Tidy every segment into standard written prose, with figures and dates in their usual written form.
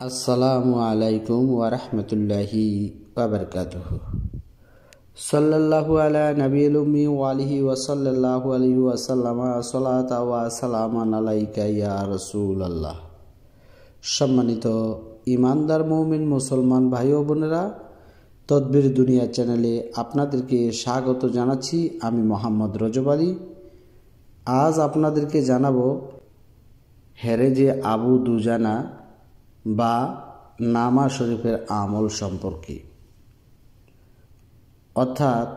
আসসালামু আলাইকুম ওয়া রাহমাতুল্লাহি ওয়া বারাকাতুহু। সাল্লাল্লাহু আলা নবিয়িল উম্মি ওয়া আলিহি ওয়া সাল্লাল্লাহু আলাইহি ওয়া সাল্লামা সালাতা ওয়া সালামান আলাইকা ইয়া রাসূলুল্লাহ। সম্মানিত ঈমানদার মুমিন মুসলমান ভাই ও বোনেরা, তদবির দুনিয়া চ্যানেলে আপনাদেরকে স্বাগত জানাচ্ছি। আমি মোহাম্মদ রজব আলী। আজ আপনাদেরকে জানাবো হেরেজে আবু দুজানা বা নামা শরীফের আমল সম্পর্কে। অর্থাৎ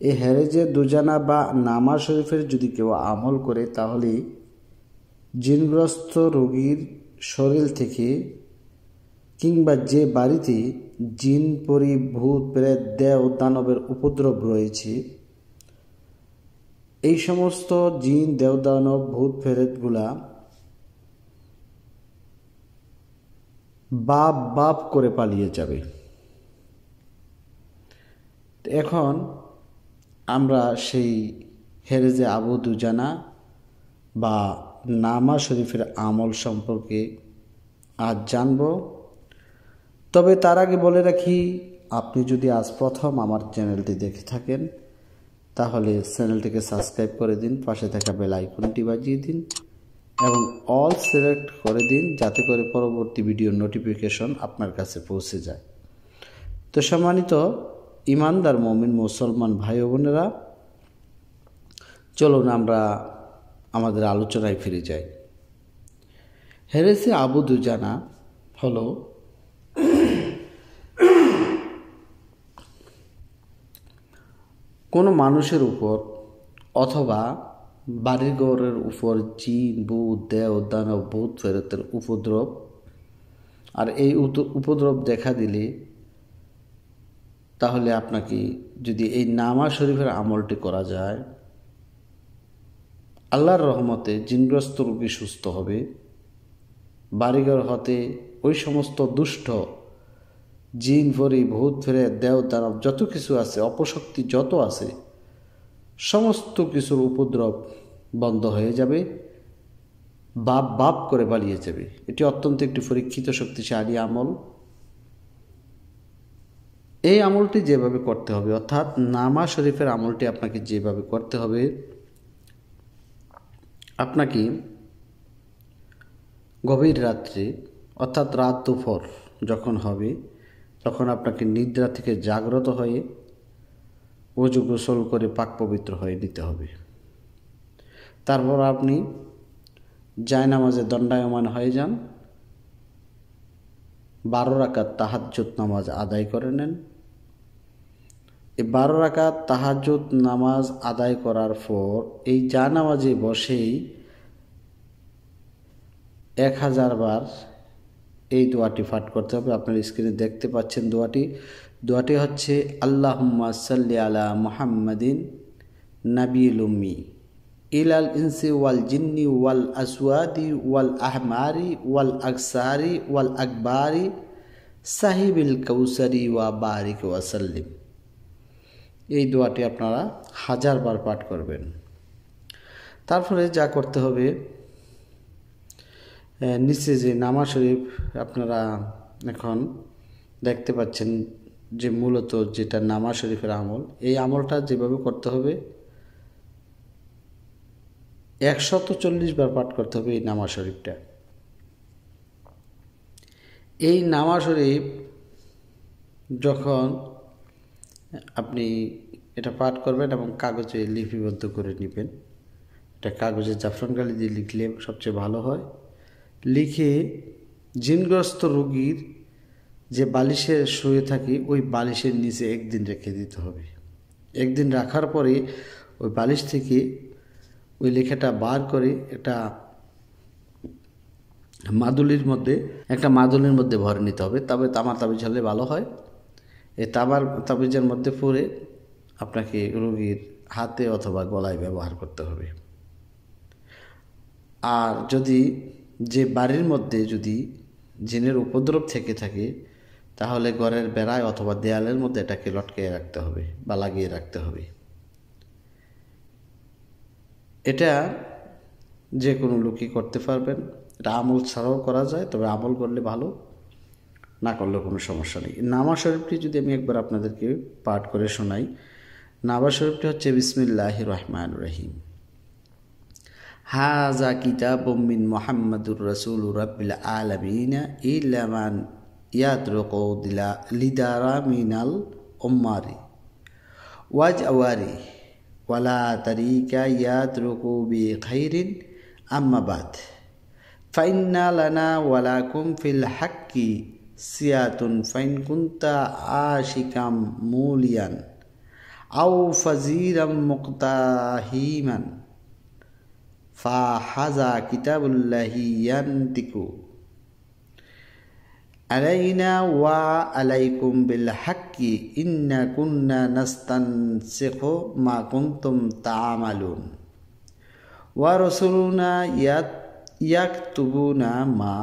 এই হেরেজে দুজানা বা নামা শরীফের যদি কেউ আমল করে, তাহলে জিনগ্রস্ত রোগীর শরীর থেকে কিংবা যে বাড়িতে জিন পরি ভূত প্রেত দেও দানবের উপদ্রব রয়েছে, এই সমস্ত জিন দেও দানব ভূত প্রেতগুলা বাপ বাপ করে পালিয়ে যাবে। এখন আমরা সেই হেরেজে আবু দুজানা বা নামা শরীফের আমল সম্পর্কে আজ জানব। তবে তার আগে বলে রাখি, আপনি যদি আজ প্রথম আমার চ্যানেলটি দেখে থাকেন, তাহলে চ্যানেলটিকে সাবস্ক্রাইব করে দিন, পাশে থাকা বেল আইকনটি বাজিয়ে দিন এবং অল সিলেক্ট করে দিন, যাতে করে পরবর্তী ভিডিওর নোটিফিকেশন আপনার কাছে পৌঁছে যায়। তো সম্মানিত ঈমানদার মুমিন মুসলমান ভাই ও বোনেরা, চলুন আমরা আমাদের আলোচনায় ফিরে যাই। হেরেজে আবু দুজানা হলো কোনো মানুষের উপর অথবা বাড়িঘরের উপর জিন ভূত দেও দানব ভূত প্রেতের উপদ্রব। আর এই উপদ্রব দেখা দিলে তাহলে আপনাকে যদি এই নামা শরীফের আমলটি করা যায়, আল্লাহর রহমতে জিনগ্রস্ত রোগী সুস্থ হবে। বাড়িঘর হতে ওই সমস্ত দুষ্ট জিন পরি ভূত প্রেত দেও দানব যত কিছু আছে, অপশক্তি যত আছে, সমস্ত কিছুর উপদ্রব বন্ধ হয়ে যাবে, বাপ বাপ করে পালিয়ে যাবে। এটি অত্যন্ত একটি পরীক্ষিত শক্তিশালী আমল। এই আমলটি যেভাবে করতে হবে, অর্থাৎ নামা শরীফের আমলটি আপনাকে যেভাবে করতে হবে, আপনাকে গভীর রাত্রে অর্থাৎ রাত দুপুর যখন হবে, তখন আপনাকে নিদ্রা থেকে জাগ্রত হয়ে ওযু গোসল করে পাক পবিত্র হয়ে নিতে হবে। তারপর আপনি জায়নামাজে দণ্ডায়মান হয়ে যান, 12 রাকাত তাহাজ্জুদ নামাজ আদায় করে নেন। এই 12 রাকাত তাহাজ্জুদ নামাজ আদায় করার পর এই জায়নামাজে বসেই 1000 বার এই দোয়াটি পাঠ করতে হবে। আপনার স্ক্রিনে দেখতে পাচ্ছেন দোয়াটি হচ্ছে আল্লাহুম্মা সাল্লি আলা মুহাম্মাদিন নাবিয়িল উম্মি ইলাল ইনসি ওয়াল জিন্নি ওয়াল আসওয়াদি ওয়াল আহমারি ওয়াল আকসারি ওয়াল আকবারি সাহিবিল কাউসারি ওয়া বারিক ওয়া সাল্লিম। এই দোয়াটি আপনারা 1000 বার পাঠ করবেন। তারপরে যা করতে হবে, নিচে যে নামা শরীফ আপনারা এখন দেখতে পাচ্ছেন, যে মূলত যেটা নামা শরীফের আমল, এই আমলটা যেভাবে করতে হবে 140 বার পাঠ করতে হবে এই নামা শরীফটা। এই নামা শরীফ যখন আপনি এটা পাঠ করবেন এবং কাগজে লিপিবদ্ধ করে নেবেন, এটা কাগজে জাফরান কালি দিয়ে লিখলে সবচেয়ে ভালো হয়। লিখে জিনগ্রস্ত রোগীর যে বালিশে শুয়ে থাকি, ওই বালিশের নিচে একদিন রেখে দিতে হবে। একদিন রাখার পরে ওই বালিশ থেকে ওই লেখাটা বার করে একটা মাদুলির মধ্যে ভরে নিতে হবে। তবে তামার তাবিজ হলে ভালো হয়। এই তামার তাবিজের মধ্যে পরে আপনাকে রোগীর হাতে অথবা গলায় ব্যবহার করতে হবে। আর যদি যে বাড়ির মধ্যে যদি জিনের উপদ্রব থেকে থাকে, তাহলে ঘরের বেড়ায় অথবা দেয়ালের মধ্যে এটাকে লটকিয়ে রাখতে হবে বা লাগিয়ে রাখতে হবে। এটা যে কোনো লোকই করতে পারবেন। এটা আমল ছাড়াও করা যায়, তবে আমল করলে ভালো, না করলে কোনো সমস্যা নেই। নামাজ শরীফটি যদি আমি একবার আপনাদেরকে পাঠ করে শোনাই। নামাজ শরীফটি হচ্ছে বিসমিল্লাহির রহমানির রহিম। হাযা কিতাবুম মিন মুহাম্মাদুর রাসূলুর রাব্বিল আলামিন ইলা মান ইয়াতরুকু লিদারা মিনাল উম্মারি ওয়াজআওয়ারি ওয়ালা তারিকা ইয়াতরুকু বিখাইরিন আম্মা বাদ ফাইন্না লানা ওয়ালাকুম ফিল হাক্কি সিয়াতুন ফাইন কুনতা আশিকাম মুলিয়ান আও ফাজিরাম মুক্তাহিমান ফাহাযা কিতাবুল্লাহি ইয়ান্তিকু আলাইনা ওয়া আলাইকুম বিল হাক্কি ইন্না কুন্না নাস্তানসিখু মা কুনতুম তা'মালুন ওয়া রাসূলুনা ইয়াকতুবুনা মা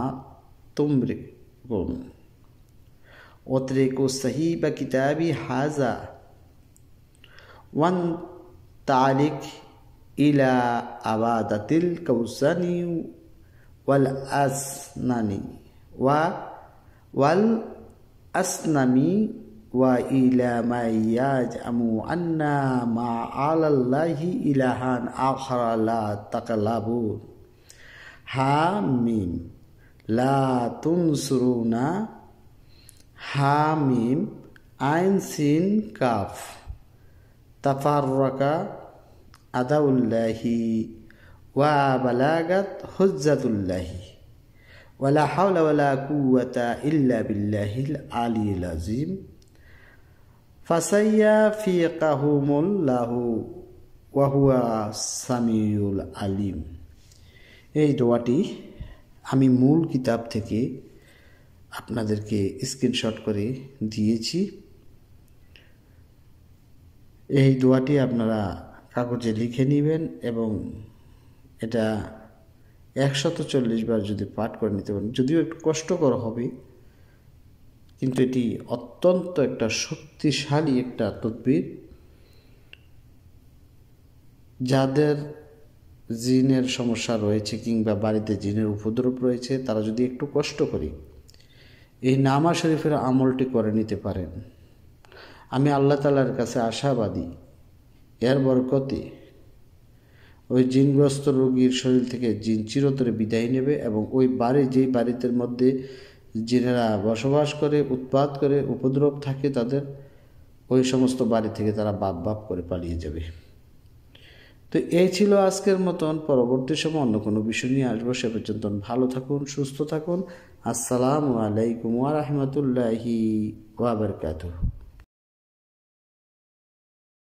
তুমরিকুন ওয়াতরিকু সাহিবা কিতাবি হাযা ওয়ান তালিক ইলা আবাদাতিল কাউসানি ওয়াল আসনানি ওয়াল আসনামি ওয়া ইলা মা ইয়াজআমু আন্না মা আলাল্লাহি ইলাহান আখারা লা তাকালাবুন হামিম লা তুনসুরুনা হামিম আইন সিন কাফ তাফাররাকা আদাউল্লাহি ওয়া বালাগাত হুজ্জাতুল্লাহি ওয়ালা হাওলা ওয়ালা কুওয়াতা ইল্লা বিল্লাহিল আলিয়্যিল আযীম ফাসাইয়াফিকাহুমুল্লাহু ওয়া হুয়া সামিউল আলিম। এই দোয়াটি আমি মূল কিতাব থেকে আপনাদেরকে স্ক্রিনশট করে দিয়েছি। এই দোয়াটি আপনারা কাগজে লিখে নেবেন এবং এটা 140 বার যদি পাঠ করে নিতে পারেন, যদিও একটু কষ্টকর হবে, কিন্তু এটি অত্যন্ত একটা শক্তিশালী একটা তদবির। যাদের জিনের সমস্যা রয়েছে কিংবা বাড়িতে জিনের উপদ্রব রয়েছে, তারা যদি একটু কষ্ট করে এই নামাজ শরীফের আমলটি করে নিতে পারেন, আমি আল্লাহ তাআলার কাছে আশাবাদী এর বরকতে ওই জিনগ্রস্ত রোগীর শরীর থেকে জিন চিরতরে বিদায় নেবে এবং ওই যেই বাড়িতে মধ্যে জিনেরা বসবাস করে, উৎপাত করে, উপদ্রব থাকে, তাদের ওই সমস্ত বাড়ি থেকে তারা বাপ করে পালিয়ে যাবে। তো এই ছিল আজকের মতন। পরবর্তী সময় অন্য কোনো বিষয় নিয়ে আসবো। সে পর্যন্ত ভালো থাকুন, সুস্থ থাকুন। আসসালামু আলাইকুম ওয়া রাহমাতুল্লাহি ওয়া বারাকাতুহু।